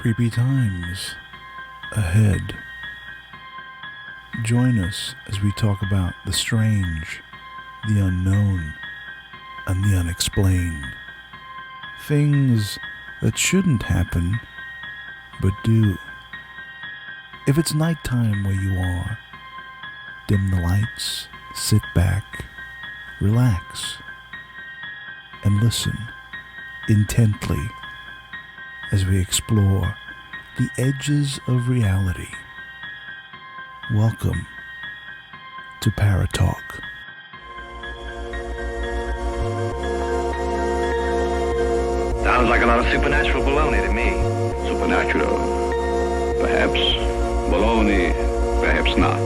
Creepy times ahead. Join us as we talk about the strange, the unknown, and the unexplained. Things that shouldn't happen, but do. If it's nighttime where you are, dim the lights, sit back, relax, and listen intently as we explore the edges of reality. Welcome to Paratalk. Sounds like a lot of supernatural baloney to me. Supernatural, perhaps. Baloney, perhaps not.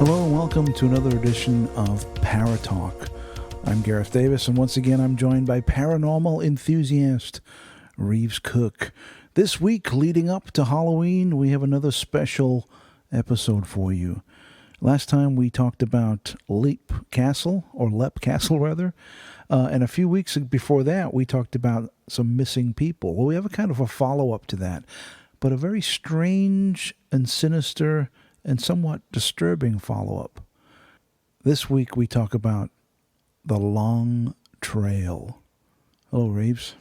Hello and welcome to another edition of Paratalk. I'm Gareth Davis, and once again I'm joined by paranormal enthusiast Reeves Cook. This week, leading up to Halloween, we have another special episode for you. Last time we talked about Leap Castle, and a few weeks before that we talked about some missing people. Well, we have a kind of a follow-up to that, but a very strange and sinister and somewhat disturbing follow-up. This week we talk about the Long Trail. Hello, Reeves.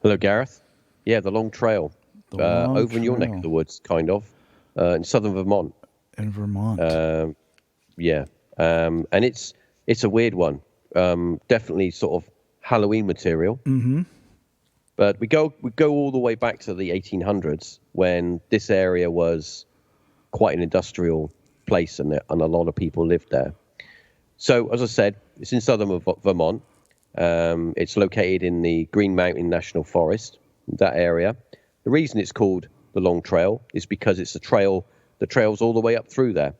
Hello, Gareth. Yeah, the Long Trail. Over in your neck of the woods, kind of, in southern Vermont. In Vermont. And it's a weird one. Definitely sort of Halloween material. Mm-hmm. But we go all the way back to the 1800s when this area was quite an industrial place, and a lot of people lived there. So, as I said, it's in southern Vermont. It's located in the Green Mountain National Forest, that area. The reason it's called the Long Trail is because it's a trail. The trail's all the way up through there.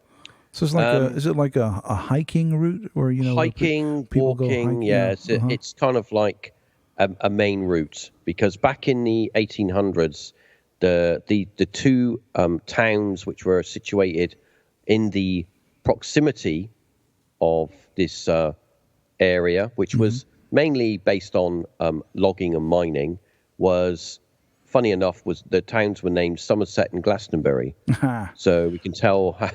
So it's like is it like a hiking route, or hiking, people walking? Yeah, it's kind of like a main route, because back in the 1800s, the two towns which were situated in the proximity of this area, which was mainly based on logging and mining, was, funny enough, was the towns were named Somerset and Glastonbury. So we can tell how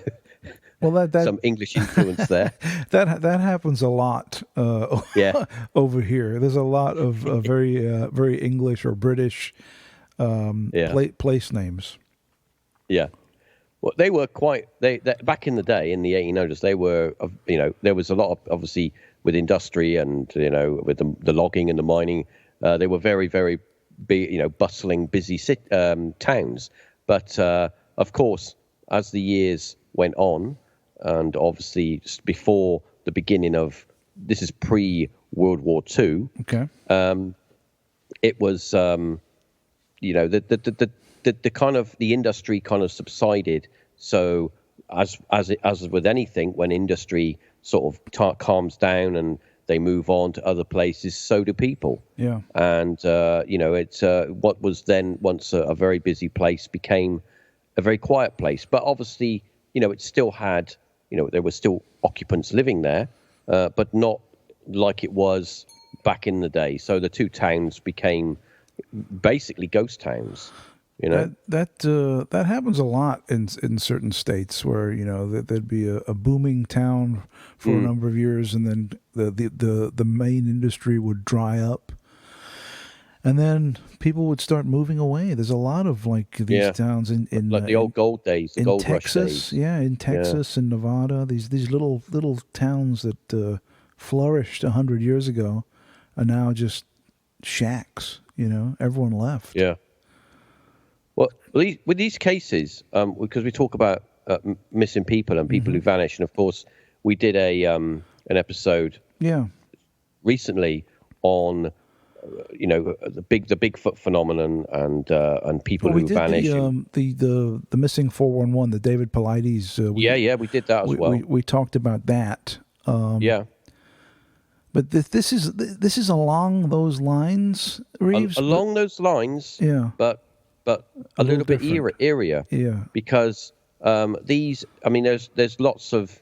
well, that some English influence there. that happens a lot over here. There's a lot of very English or British place names. Yeah. Well, they were back in the day, in the 1800s, they were, there was a lot of, obviously, with industry and, with the logging and the mining, they were very, very bustling, busy towns. But, of course, as the years went on, and obviously before the beginning of, this is pre-World War II, okay, it was, the kind of the industry kind of subsided. So as with anything, when industry sort of calms down and they move on to other places, so do people. Yeah. And it's what was then once a very busy place became a very quiet place. But obviously, it still had, there were still occupants living there, but not like it was back in the day. So the two towns became basically ghost towns. That happens a lot in certain states where there'd be a booming town for a number of years, and then the main industry would dry up, and then people would start moving away. There's a lot of these towns in like the old gold days, the in gold Texas, rush days. in Texas and Nevada. These little towns that flourished 100 years ago are now just shacks. Everyone left. Yeah. Well, with these cases, because we talk about missing people and people who vanish, and of course, we did an episode recently on the Bigfoot phenomenon and people who vanish. The missing 411, the David Paulides. We did that as well. We talked about that. But this is along those lines, Reeves. Along those lines, yeah, but a little bit eerier. Yeah, because these. I mean, there's lots of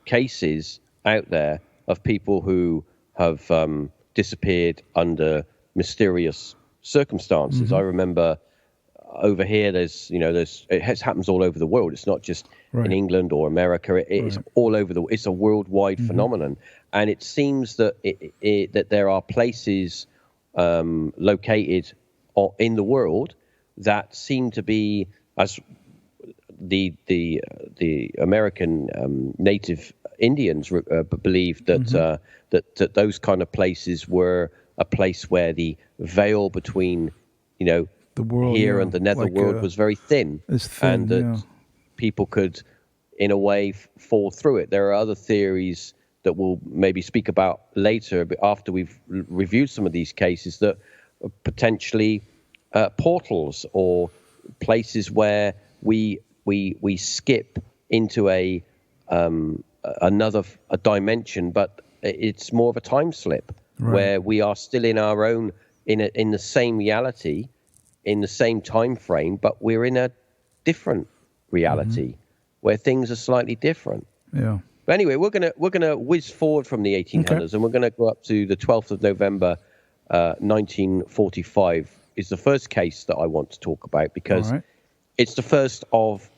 cases out there of people who have disappeared under mysterious circumstances. Mm-hmm. I remember over here, it happens all over the world. It's not just in England or America. It's all over it's a worldwide phenomenon, and it seems that that there are places located in the world that seem to be, as the American native Indians believed that that those kind of places were a place where the veil between the world here and the netherworld was very thin, and that people could, in a way, fall through it. There are other theories that we'll maybe speak about later, but after we've reviewed some of these cases, that potentially portals or places where we skip into another dimension, but it's more of a time slip where we are still in our own in the same reality, in the same time frame, but we're in a different reality where things are slightly different. Yeah. But anyway, we're gonna whiz forward from the 1800s, and we're gonna go up to the 12th of November, 1945. Is the first case that I want to talk about because it's the first of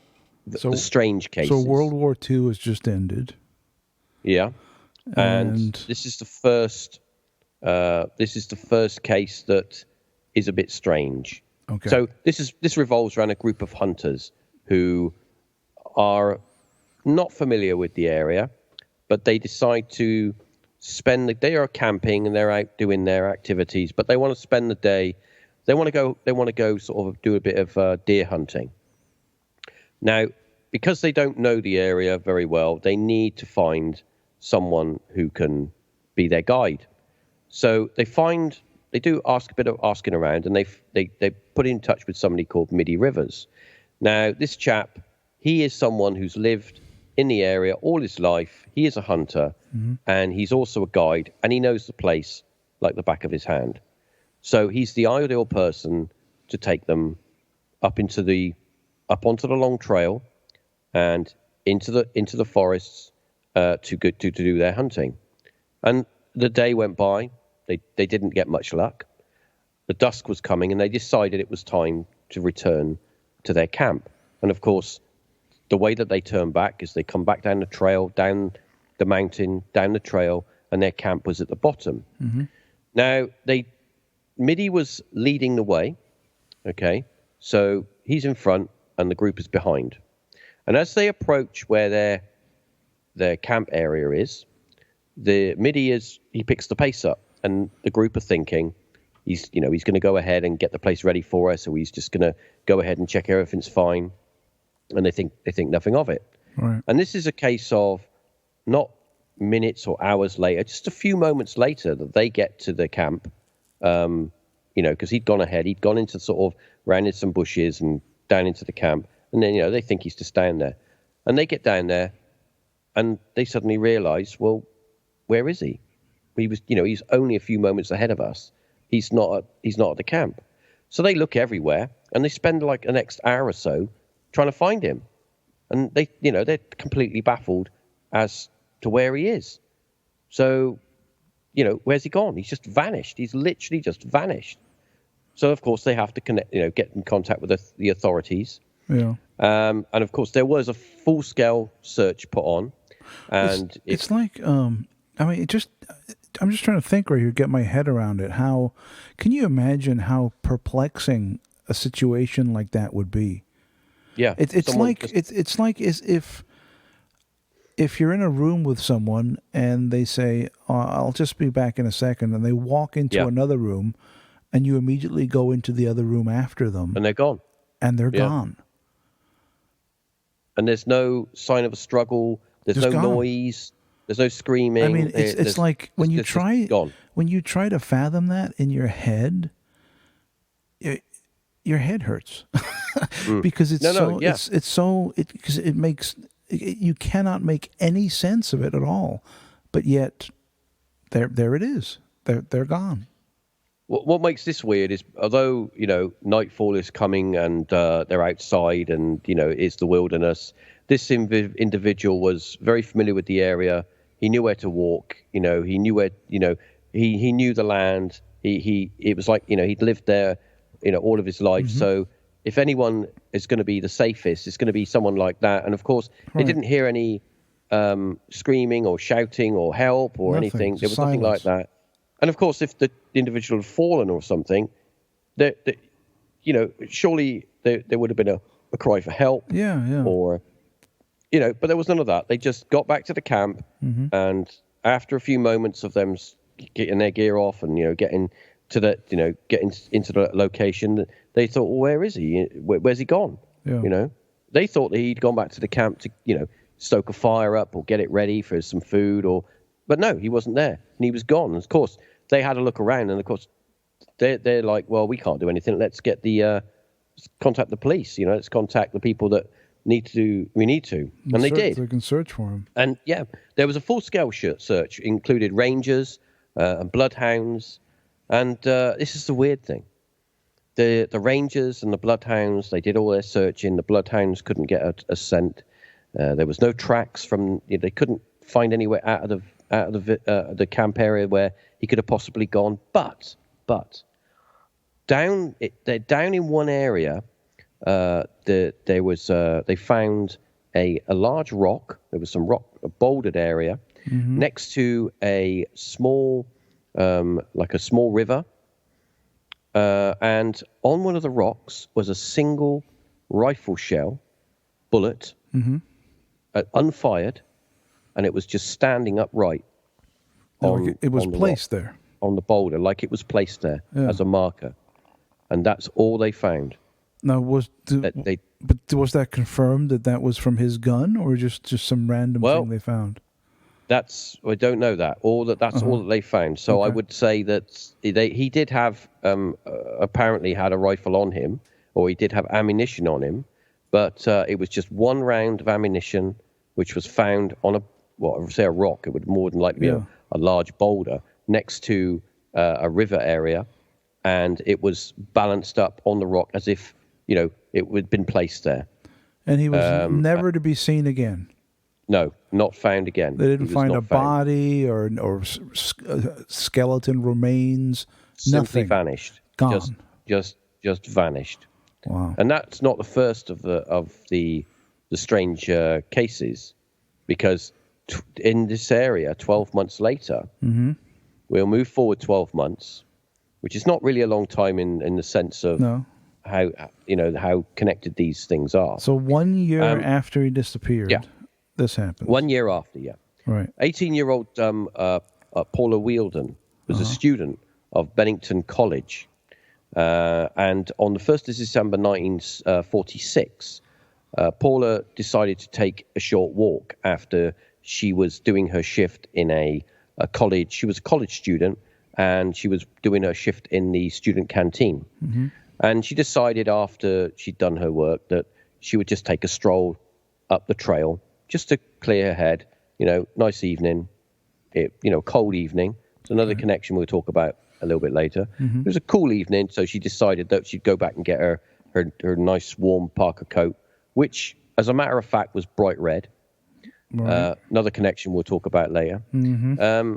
the strange cases. So World War II has just ended. Yeah, and this is the first. This is the first case that is a bit strange. Okay. So this revolves around a group of hunters who are not familiar with the area, but they decide to spend the day. They are camping and they're out doing their activities, but they want to spend the day. They want to go sort of do a bit of deer hunting. Now, because they don't know the area very well, they need to find someone who can be their guide. So they do ask a bit of asking around, and they put in touch with somebody called Middy Rivers. Now, this chap, he is someone who's lived in the area all his life. He is a hunter, and he's also a guide, and he knows the place like the back of his hand. So he's the ideal person to take them up onto the long trail and into the forests to do their hunting. And the day went by. They didn't get much luck. The dusk was coming, and they decided it was time to return to their camp. And of course, the way that they turn back is they come back down the trail, down the mountain, down the trail, and their camp was at the bottom. Now, Middy was leading the way. Okay, so he's in front, and the group is behind. And as they approach where their camp area is, he picks the pace up, and the group are thinking he's going to go ahead and get the place ready for us, so he's just going to go ahead and check everything's fine, and they think nothing of it. Right. And this is a case of not minutes or hours later, just a few moments later that they get to the camp, because he'd gone ahead, he'd gone into sort of round in some bushes and down into the camp, and then they think he's just down there, and they get down there, and they suddenly realise, well, where is he? He was, he's only a few moments ahead of us. He's not at the camp. So they look everywhere, and they spend like the next hour or so trying to find him. And they're completely baffled as to where he is. So, where's he gone? He's just vanished. He's literally just vanished. So of course they have to get in contact with the authorities. Yeah. And of course there was a full-scale search put on, and it's like I'm just trying to think right here, get my head around it. How can you imagine how perplexing a situation like that would be? Yeah, it's like as if you're in a room with someone and they say, "I'll just be back in a second," and they walk into another room, and you immediately go into the other room after them, and they're gone, gone, and there's no sign of a struggle. There's no noise. There's no screaming. I mean, it's like when you try to fathom that in your head, your head hurts because you cannot make any sense of it at all. But yet, there it is. They're gone. What makes this weird is, although, nightfall is coming and they're outside and, it's the wilderness, this individual was very familiar with the area. He knew where to walk. He knew where, he knew the land. It was like, he'd lived there, all of his life. Mm-hmm. So if anyone is going to be the safest, it's going to be someone like that. And of course, they didn't hear any screaming or shouting or help or anything. There was nothing like that. And of course, if the individual had fallen or something, surely there would have been a cry for help. Yeah. Or, but there was none of that. They just got back to the camp, mm-hmm. and after a few moments of them getting their gear off and getting to getting into the location, they thought, well, where is he? Where's he gone? Yeah. They thought that he'd gone back to the camp to stoke a fire up or get it ready for some food, but no, he wasn't there, and he was gone. And of course, they had a look around, and of course, they're like, well, we can't do anything. Let's get contact the police. Let's contact the people that we need to, and they did. They can search for him. And yeah, there was a full-scale search, included rangers and bloodhounds, and this is the weird thing. The rangers and the bloodhounds, they did all their searching. The bloodhounds couldn't get a scent. There was no tracks from. They couldn't find anywhere out of the camp area where he could have possibly gone. But down in one area, they found a large rock. There was some rock, a bouldered area, mm-hmm. next to a small, like a small river. And on one of the rocks was a single rifle shell bullet, mm-hmm. Unfired, and it was just standing upright. It was placed there on the boulder, like it was placed there as a marker, and that's all they found. Now, was that confirmed that was from his gun, or just some random thing they found? I don't know that. That's all that they found. So okay. I would say that he did have apparently had a rifle on him, or he did have ammunition on him, but it was just one round of ammunition, which was found on a rock. It would more than likely be a large boulder next to a river area, and it was balanced up on the rock as if it had been placed there. And he was never to be seen again. No, not found again. They didn't find a body or skeleton remains. Simply nothing. Vanished. Gone. Just vanished. Wow. And that's not the first of the strange cases, because in this area, 12 months later, mm-hmm. we'll move forward 12 months, which is not really a long time in the sense of how connected these things are. So 1 year after he disappeared, this happened. 1 year after, yeah. Right. 18-year-old Paula Wheeldon was a student of Bennington College. And on the 1st of December 1946, Paula decided to take a short walk after she was doing her shift in a college. She was a college student, and she was doing her shift in the student canteen. Mm-hmm. And she decided after she'd done her work that she would just take a stroll up the trail just to clear her head. Nice evening, cold evening. It's another connection we'll talk about a little bit later. Mm-hmm. It was a cool evening, so she decided that she'd go back and get her nice warm parka coat, which, as a matter of fact, was bright red. Right. Another connection we'll talk about later. Mm-hmm.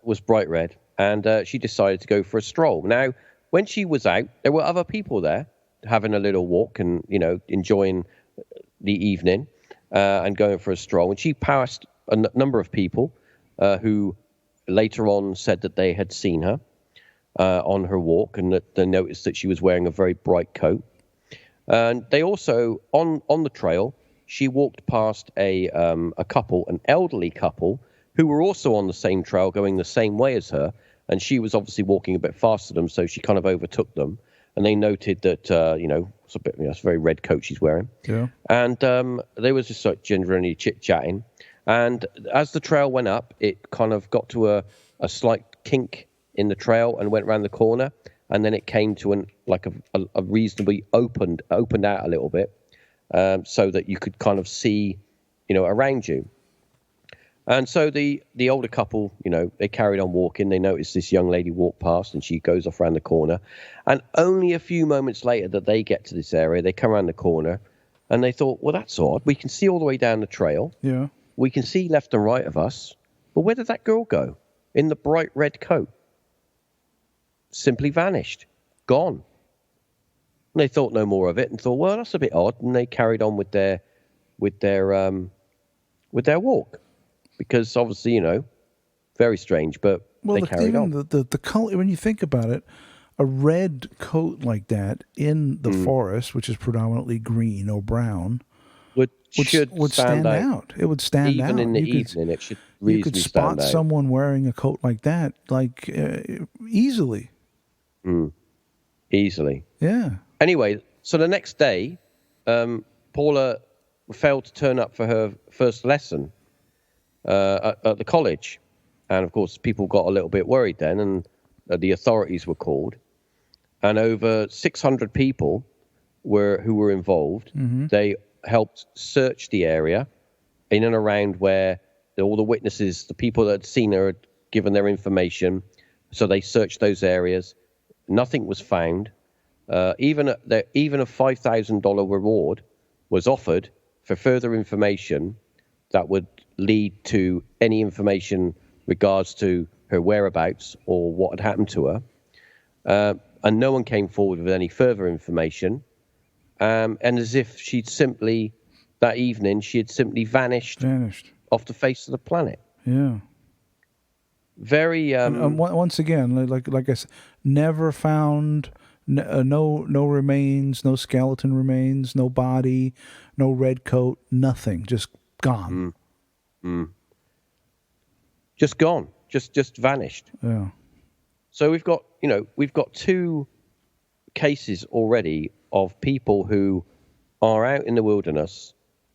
Was bright red, and she decided to go for a stroll. Now, when she was out, there were other people there having a little walk and enjoying the evening and going for a stroll. And she passed a number of people who later on said that they had seen her on her walk, and that they noticed that she was wearing a very bright coat. And they also, on the trail, she walked past a couple, an elderly couple, who were also on the same trail going the same way as her. And she was obviously walking a bit faster than them, so she kind of overtook them. And they noted that, it's a very red coat she's wearing. Yeah. And they was just like generally chit-chatting. And as the trail went up, it kind of got to a slight kink in the trail and went around the corner. And then it came to a reasonably opened out a little bit, so that you could kind of see, around you. And so the older couple, they carried on walking. They noticed this young lady walk past, and she goes off around the corner. And only a few moments later that they get to this area, they come around the corner, and they thought, well, that's odd. We can see all the way down the trail. Yeah. We can see left and right of us. But where did that girl go? In the bright red coat. Simply vanished. Gone. And they thought no more of it and thought, well, that's a bit odd. And they carried on with their walk. Because obviously, very strange, but they carried on. The color, when you think about it, a red coat like that in the forest, which is predominantly green or brown, would stand out. It would stand out. Even in the evening, it should reasonably you could spot someone wearing a coat like that, easily. Easily. Yeah. Anyway, so the next day, Paula failed to turn up for her first lesson at the college. And, of course, people got a little bit worried then, and the authorities were called. And over 600 people who were involved. Mm-hmm. They helped search the area in and around where all the witnesses, the people that had seen her, had given their information. So they searched those areas. Nothing was found. Even a $5,000 reward was offered for further information that would lead to any information regards to her whereabouts or what had happened to her. And no one came forward with any further information. And as if that evening, she had simply vanished off the face of the planet. Yeah. Very. Once again, like I said, never found. No remains, no skeleton remains, no body, no red coat, nothing. Just gone. Just gone. Just vanished. Yeah. So we've got two cases already of people who are out in the wilderness,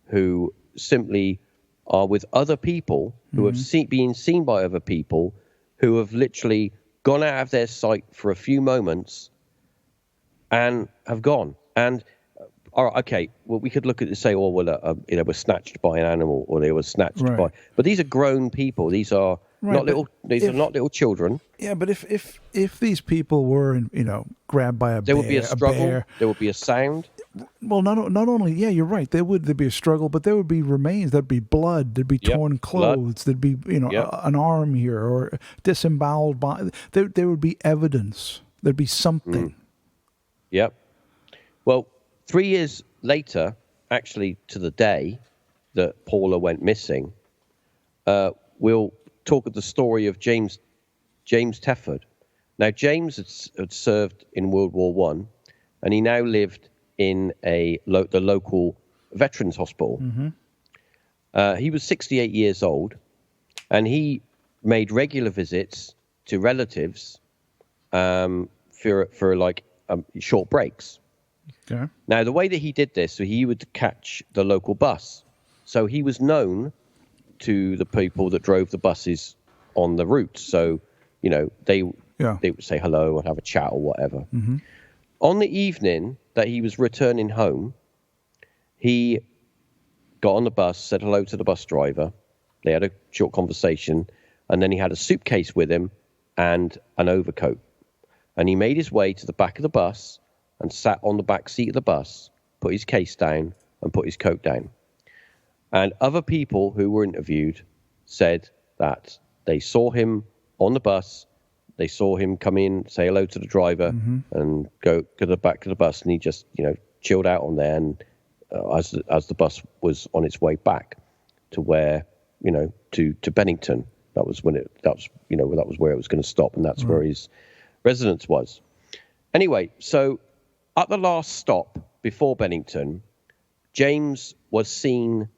who simply are with other people, who have been seen by other people, who have literally gone out of their sight for a few moments and have gone. And all right, okay, well, we could look at it and say, were snatched by an animal, or they were snatched by. But these are grown people. These are not little. These are not little children. Yeah, but if these people were, grabbed by a bear, there would be a struggle. There would be a sound. Well, not only, yeah, you're right. There'd be a struggle, but there would be remains. There'd be blood. There'd be torn clothes. There'd be an arm here or disemboweled body. There would be evidence. There'd be something. Yep. Well, 3 years later, actually to the day that Paula went missing, we'll talk of the story of James Tefford. Now, James had served in World War I, and he now lived in the local veterans hospital. Mm-hmm. He was 68 years old, and he made regular visits to relatives for short breaks. Okay. Now, the way that he did this, so he would catch the local bus. So he was known to the people that drove the buses on the route. So, they would say hello and have a chat or whatever. Mm-hmm. On the evening that he was returning home, he got on the bus, said hello to the bus driver. They had a short conversation, and then he had a suitcase with him and an overcoat. And he made his way to the back of the bus and sat on the back seat of the bus, put his case down and put his coat down. And other people who were interviewed said that they saw him on the bus, they saw him come in, say hello to the driver, and go to the back of the bus, and he just, chilled out on there. And as the bus was on its way back to where, to Bennington, that was where it was going to stop, and that's where his residence was. Anyway, so at the last stop before Bennington, James was seen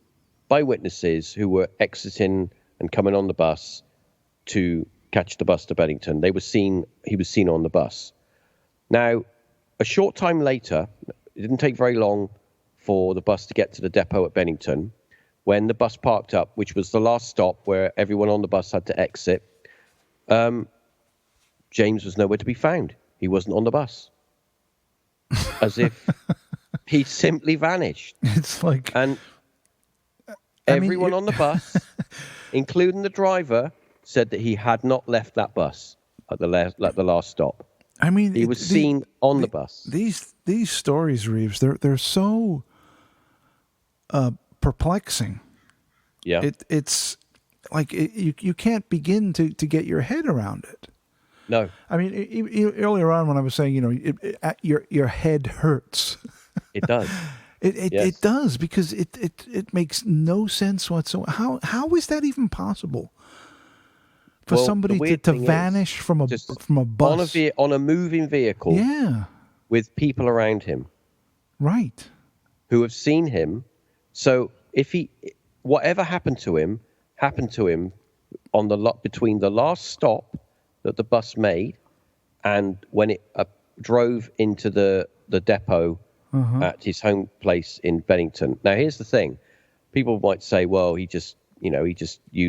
by witnesses who were exiting and coming on the bus to catch the bus to Bennington. He was seen on the bus. Now, a short time later, it didn't take very long for the bus to get to the depot at Bennington. When the bus parked up, which was the last stop where everyone on the bus had to exit, James was nowhere to be found. He wasn't on the bus. As if he simply vanished. It's like... And everyone on the bus including the driver, said that he had not left that bus at the last stop. I mean, he was seen on the bus. These stories, Reeves, they're so perplexing. Yeah. It's like you can't begin to get your head around it. No. I mean, earlier on when I was saying, your head hurts. It does. It does, because it makes no sense whatsoever. How is that even possible? For somebody to vanish from a bus on a moving vehicle, with people around him, right, who have seen him. So if whatever happened to him on the lot between the last stop that the bus made and when it drove into the depot at his home place in Bennington. Now, here's the thing: people might say, "Well, you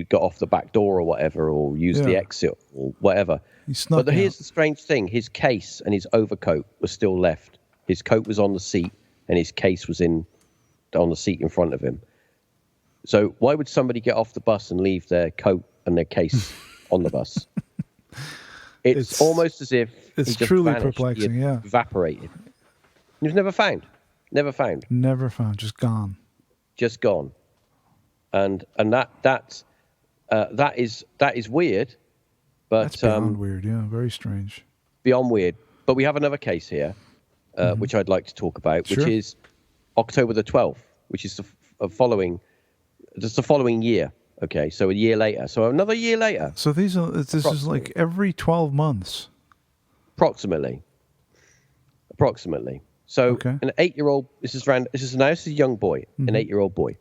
got off the back door or whatever, or used the exit or whatever." Here's the strange thing: his case and his overcoat were still left. His coat was on the seat, and his case was on the seat in front of him. So why would somebody get off the bus and leave their coat and their case on the bus? It's almost as if it's he just truly vanished. perplexing. He evaporated. He was never found. Just gone. And that is weird. But that's beyond weird. Yeah, very strange. Beyond weird. But we have another case here, which I'd like to talk about, which is October the 12th, which is the following year. Okay, so a year later. So another year later. So this is like every 12 months. Approximately. So an 8-year-old, this is a young boy, an 8-year-old boy.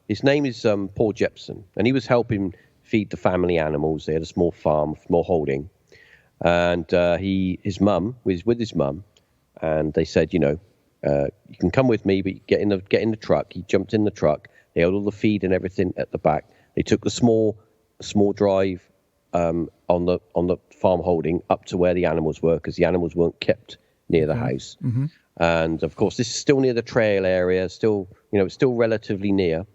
His name is Paul Jepson, and he was helping feed the family animals. They had a small farm, small holding. And his mum was with his mum, and they said, you can come with me, but get in the truck. He jumped in the truck. They had all the feed and everything at the back. They took the small drive on the farm holding up to where the animals were, because the animals weren't kept near the house. Mm-hmm. And of course, this is still near the trail area. It's still relatively near.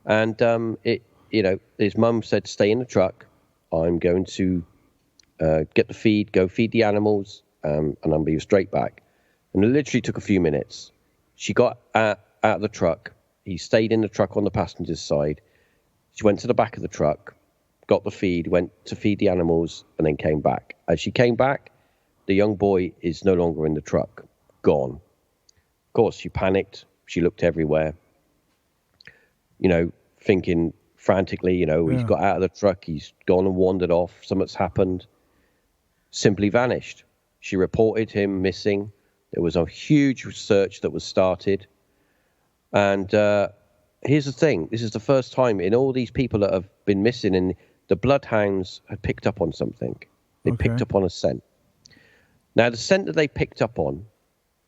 And his mum said, "Stay in the truck. I'm going to get the feed, go feed the animals, and I'll be straight back." And it literally took a few minutes. She got out of the truck. He stayed in the truck on the passenger's side. She went to the back of the truck, got the feed, went to feed the animals, and then came back. As she came back, the young boy is no longer in the truck, gone. Of course, she panicked. She looked everywhere, thinking frantically, he's got out of the truck, he's gone and wandered off, something's happened. Simply vanished. She reported him missing. There was a huge search that was started. And here's the thing. This is the first time in all these people that have been missing, and the bloodhounds had picked up on something. They picked up on a scent. Now, the scent that they picked up on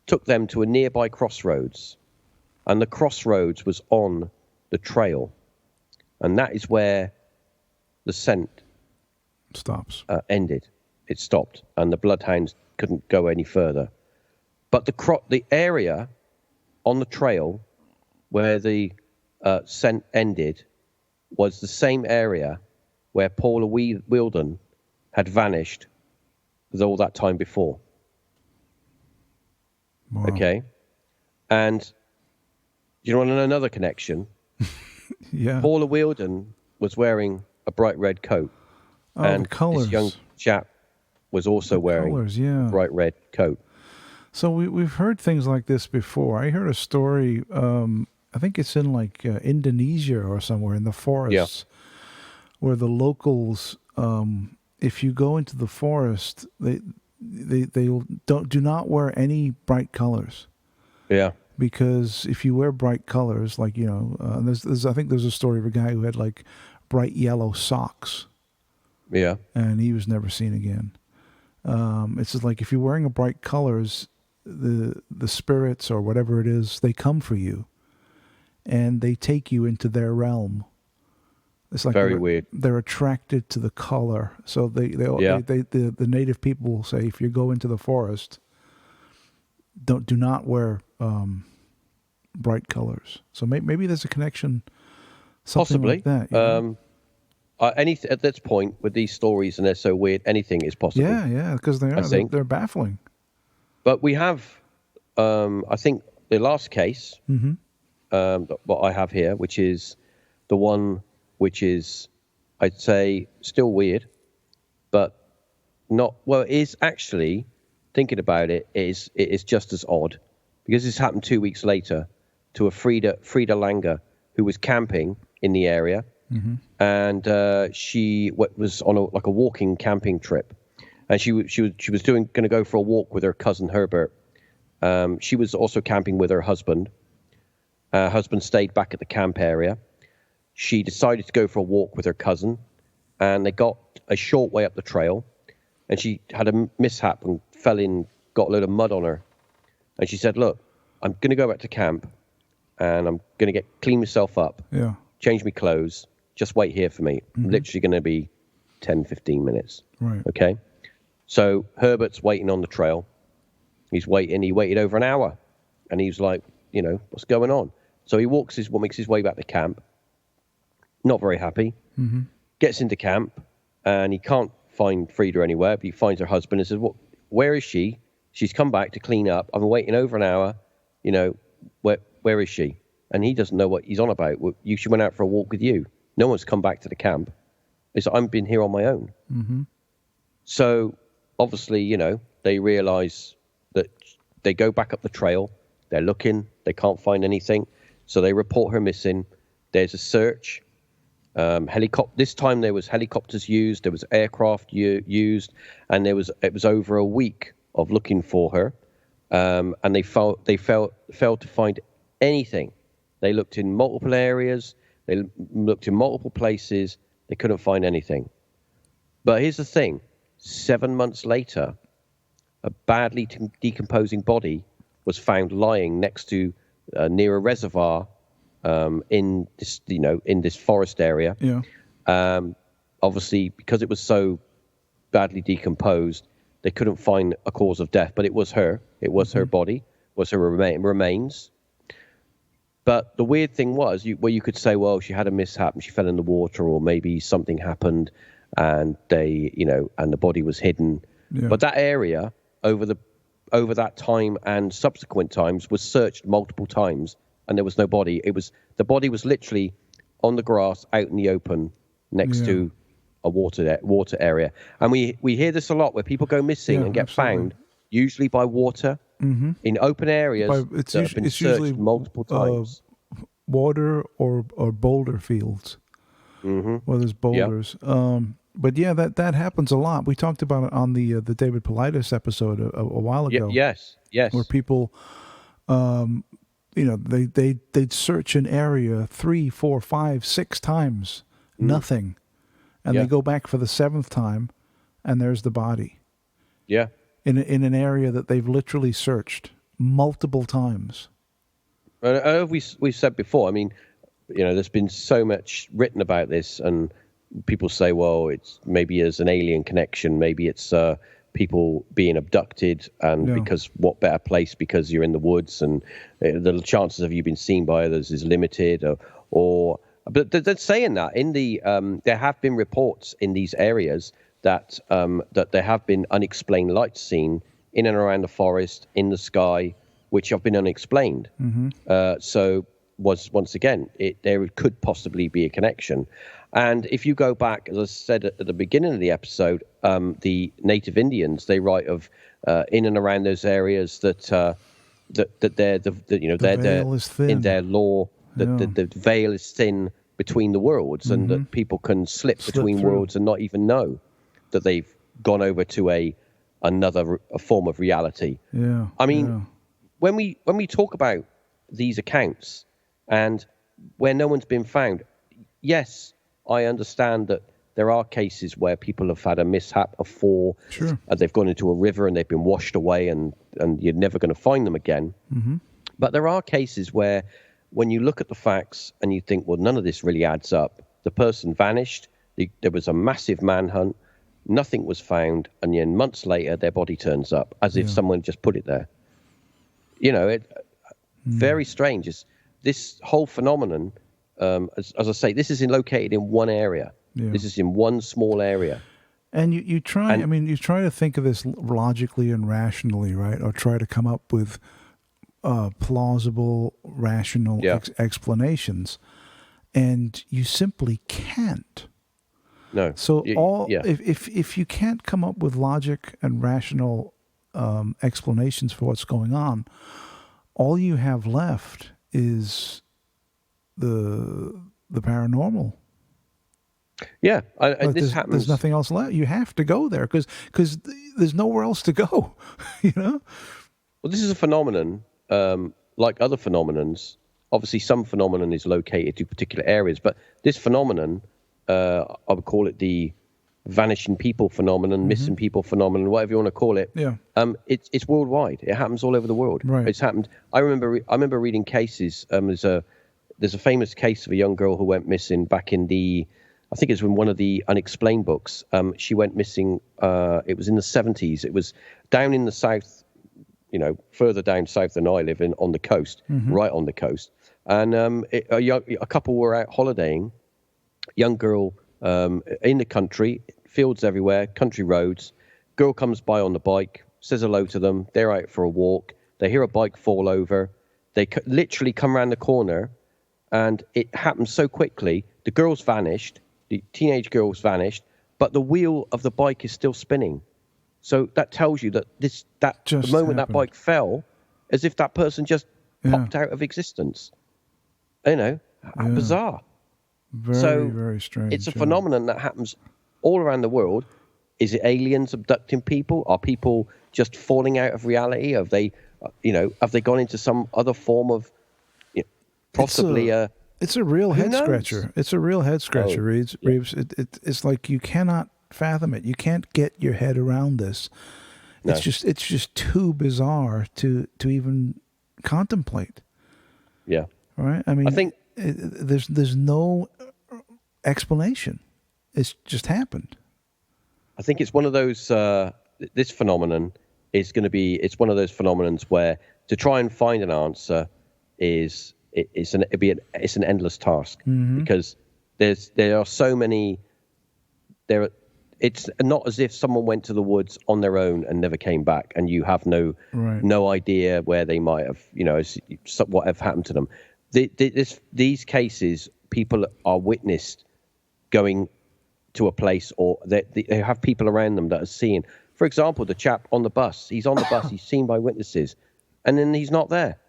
took them to a nearby crossroads. And the crossroads was on the trail. And that is where the scent stops. Ended. It stopped. And the bloodhounds couldn't go any further. But the area on the trail where the scent ended was the same area where Paula Wheeldon had vanished all that time before. Wow. Okay. And you want to know another connection? Yeah. Paula Wheeldon was wearing a bright red coat. And the colors. This young chap was also wearing a bright red coat. So we've heard things like this before. I heard a story, I think it's in Indonesia or somewhere in the forests, where the locals, if you go into the forest, they do not wear any bright colors. Yeah. Because if you wear bright colors, I think there's a story of a guy who had bright yellow socks. Yeah. And he was never seen again. It's just if you're wearing bright colors, the spirits or whatever it is, they come for you, and they take you into their realm. It's very weird. They're attracted to the color, so the native people will say, if you go into the forest, do not wear bright colors. So maybe there's a connection Something Possibly. like that. You know? At this point with these stories, and they're so weird, anything is possible. Yeah, because they're baffling. But we have, I think, the last case, what I have here, which is the one which is, I'd say, still weird, but not, well, it is actually, thinking about it, it is just as odd, because this happened 2 weeks later to a Frida Langer, who was camping in the area, and she was on a walking camping trip, and she was going to go for a walk with her cousin Herbert. She was also camping with her husband. Her husband stayed back at the camp area. She decided to go for a walk with her cousin, and they got a short way up the trail, and she had a mishap and fell in, got a load of mud on her. And she said, look, I'm going to go back to camp, and I'm going to clean myself up, change my clothes, just wait here for me. Literally going to be 10, 15 minutes. Right. Okay? So Herbert's waiting on the trail. He's waiting. He waited over an hour, and he's like, what's going on? So he makes his way back to camp. Not very happy. Gets into camp, and he can't find Frida anywhere, but he finds her husband and says, where is she? She's come back to clean up. I've been waiting over an hour. Where is she? And he doesn't know what he's on about. She went out for a walk with you. No one's come back to the camp. It's I've been here on my own. So obviously, they realize that they go back up the trail. They're looking. They can't find anything. So they report her missing. There's a search. This time there was helicopters used. There was aircraft used, and it was over a week of looking for her. And they failed to find anything. They looked in multiple areas. They looked in multiple places. They couldn't find anything. But here's the thing: 7 months later, a badly decomposing body was found lying next to near a reservoir in this forest area. Obviously, because it was so badly decomposed, they couldn't find a cause of death. But it was her. It was her body. Was her remains. But the weird thing was, you could say, well, she had a mishap and she fell in the water, or maybe something happened and and the body was hidden. But that area over that time and subsequent times was searched multiple times, and there was no body. The body was literally on the grass out in the open next to a water area. And we hear this a lot, where people go missing and get found, usually by water. In open areas that have been searched multiple times. Water or boulder fields. Well, there's boulders. But yeah, that happens a lot. We talked about it on the David Paulides episode a while ago. Yes. Where people, they'd search an area 3, 4, 5, 6 times, nothing, and they go back for the 7th time, and there's the body. Yeah. In an area that they've literally searched multiple times. We've said before, I mean, there's been so much written about this, and people say, well, it's maybe as an alien connection, maybe it's people being abducted, and because what better place, because you're in the woods, and the chances of you being seen by others is limited, but they're saying that in the there have been reports in these areas that there have been unexplained lights seen in and around the forest, in the sky, which have been unexplained. So once again, there could possibly be a connection. And if you go back, as I said at the beginning of the episode, the native Indians, they write of in and around those areas that they're in their law that the veil is thin between the worlds, and that people can slip between through worlds and not even know that they've gone over to a form of reality. I mean, when we talk about these accounts and where no one's been found, yes, I understand that there are cases where people have had a mishap before, they've gone into a river and they've been washed away, and you're never going to find them again. But there are cases where, when you look at the facts and you think, well, none of this really adds up. The person vanished. There was a massive manhunt. Nothing was found, and then months later, their body turns up as if someone just put it there. Very strange. This whole phenomenon as I say, this is located in one area. Yeah. This is in one small area. And you try, you try to think of this logically and rationally, right? Or try to come up with plausible, rational explanations. And you simply can't. No. So if you can't come up with logic and rational explanations for what's going on, all you have left is the paranormal. Yeah, this happens. There's nothing else left. You have to go there because there's nowhere else to go. You know. Well, this is a phenomenon like other phenomenons. Obviously, some phenomenon is located to particular areas, but this phenomenon, I would call it the vanishing people phenomenon, missing people phenomenon, whatever you want to call it. Yeah. It's worldwide. It happens all over the world. Right. It's happened. I remember reading cases. There's a famous case of a young girl who went missing back in I think it was in one of the Unexplained books. She went missing. It was in the 70s. It was down in the south, further down south than I live in, on the coast, right on the coast. And a couple were out holidaying. Young girl in the country, fields everywhere, country roads. Girl comes by on the bike, says hello to them. They're out for a walk. They hear a bike fall over. They literally come around the corner, and it happens so quickly. The girl's vanished. The teenage girl's vanished, but the wheel of the bike is still spinning. So that tells you that the moment that bike fell, as if that person just popped out of existence. Bizarre. Very strange. It's a phenomenon that happens all around the world. Is it aliens abducting people? Are people just falling out of reality? Have they gone into some other form of possibly It's a real head scratcher. It's a real head scratcher, Reeves. It's like you cannot fathom it. You can't get your head around this. No. It's just too bizarre to even contemplate. Yeah. Right. I mean, I think there's no explanation. It's just happened. I think it's one of those. This phenomenon is going to be. It's one of those phenomenons where to try and find an answer is. It's an endless task because there are so many. It's not as if someone went to the woods on their own and never came back, and you have no idea where they might have, what have happened to them. These cases, people are witnessed going to a place, or they have people around them that are seeing. For example, the chap on the bus. He's on the bus. He's seen by witnesses, and then he's not there.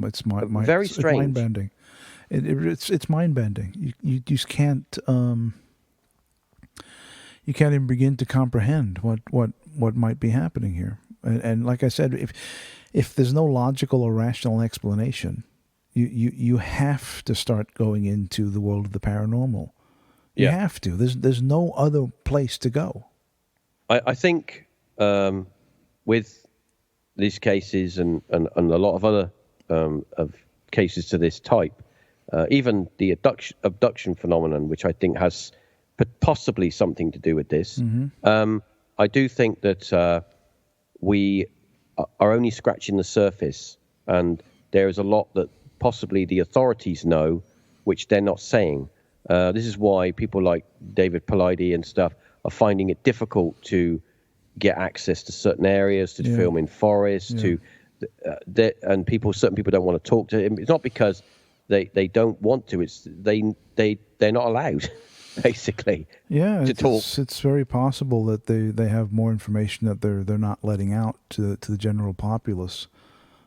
It's very strange. Mind bending. It's mind bending. You just can't even begin to comprehend what might be happening here. And like I said, if there's no logical or rational explanation, you have to start going into the world of the paranormal. You have to. There's no other place to go. I think with these cases and a lot of other of cases to this type, even the abduction phenomenon, which I think has possibly something to do with this. I do think that we are only scratching the surface, and there is a lot that possibly the authorities know, which they're not saying. This is why people like David Polidi and stuff are finding it difficult to get access to certain areas, to film in forests, and certain people don't want to talk to him. It's not because they don't want to. It's they're not allowed, basically. To talk. It's very possible that they have more information that they're not letting out to the general populace.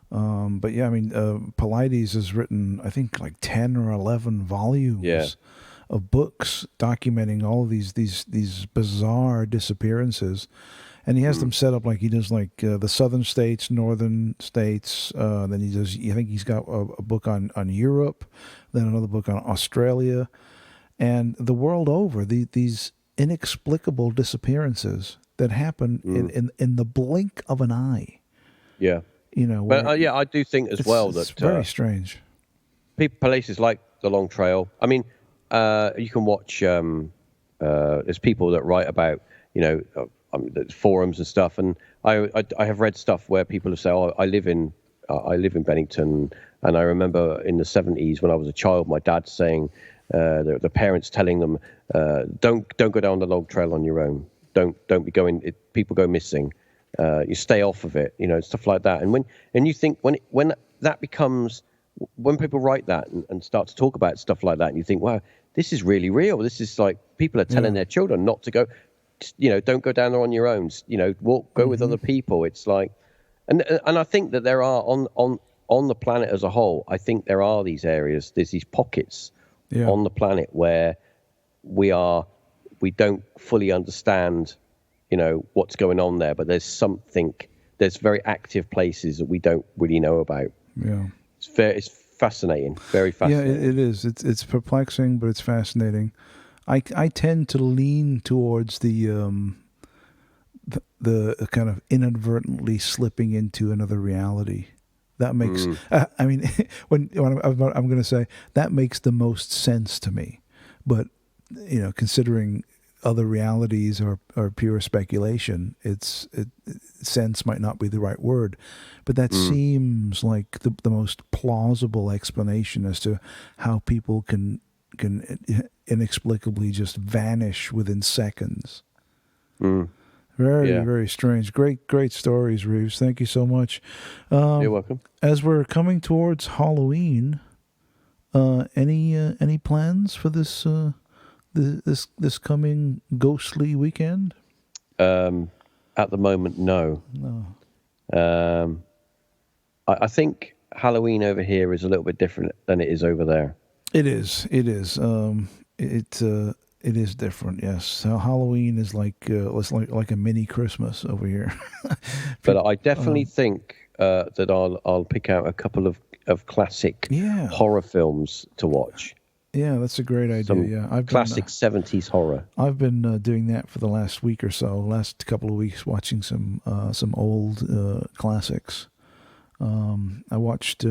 But yeah, I mean, Paulides has written, I think, like 10 or 11 volumes of books documenting all of these bizarre disappearances. And he has them set up like he does, like the southern states, northern states. Then he does. I think he's got a book on Europe, then another book on Australia, and the world over. These inexplicable disappearances that happen in the blink of an eye. Yeah, But I do think as well that it's very strange. Places like the Long Trail. I mean, you can watch. There's people that write about forums and stuff, and I have read stuff where people have said, "Oh, I live in Bennington. And I remember in the 70s when I was a child, my dad saying, the parents telling them, don't go down the log trail on your own. Don't be going. People go missing. You stay off of it. Stuff like that. And you think when that becomes, when people write that and start to talk about stuff like that, and you think, wow, this is really real. This is like people are telling their children not to go. Don't go down there on your own. Go with other people. It's like, and I think that there are on the planet as a whole, I think there are these areas, there's these pockets on the planet where we don't fully understand, what's going on there, but there's very active places that we don't really know about. Yeah. It's fascinating, very fascinating. Yeah, it is. It's perplexing, but it's fascinating. I tend to lean towards the kind of inadvertently slipping into another reality. That makes, I mean, when I'm going to say that makes the most sense to me, but considering other realities are pure speculation, sense might not be the right word, but that seems like the most plausible explanation as to how people can inexplicably just vanish within seconds. Very, very strange. Great stories, Reeves. Thank you so much. You're welcome. As we're coming towards Halloween, any plans for this this coming ghostly weekend? At the moment, no. I think Halloween over here is a little bit different than it is over there. It is. It is different, yes. So Halloween is like a mini Christmas over here. But I definitely think that I'll pick out a couple of classic horror films to watch. Yeah, that's a great idea. I've classic 70s horror. I've been doing that for the last week or so. Last couple of weeks, watching some old classics. I watched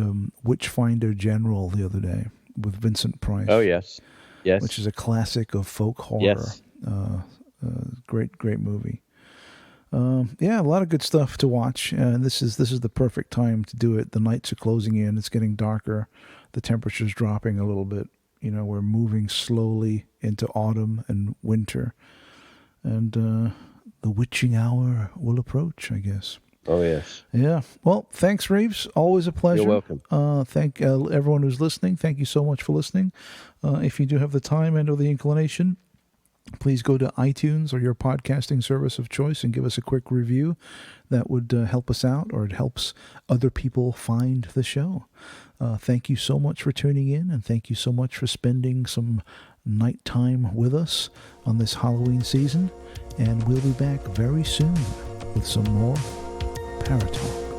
Witchfinder General the other day with Vincent Price. Oh yes. Yes. Which is a classic of folk horror. Yes. Great movie. A lot of good stuff to watch. And this is the perfect time to do it. The nights are closing in. It's getting darker. The temperature's dropping a little bit. We're moving slowly into autumn and winter. And the witching hour will approach, I guess. Oh, yes. Yeah. Well, thanks, Reeves. Always a pleasure. You're welcome. Thank everyone who's listening. Thank you so much for listening. If you do have the time and or the inclination, please go to iTunes or your podcasting service of choice and give us a quick review. That would help us out, or it helps other people find the show. Thank you so much for tuning in, and thank you so much for spending some nighttime with us on this Halloween season. And we'll be back very soon with some more Paratalk.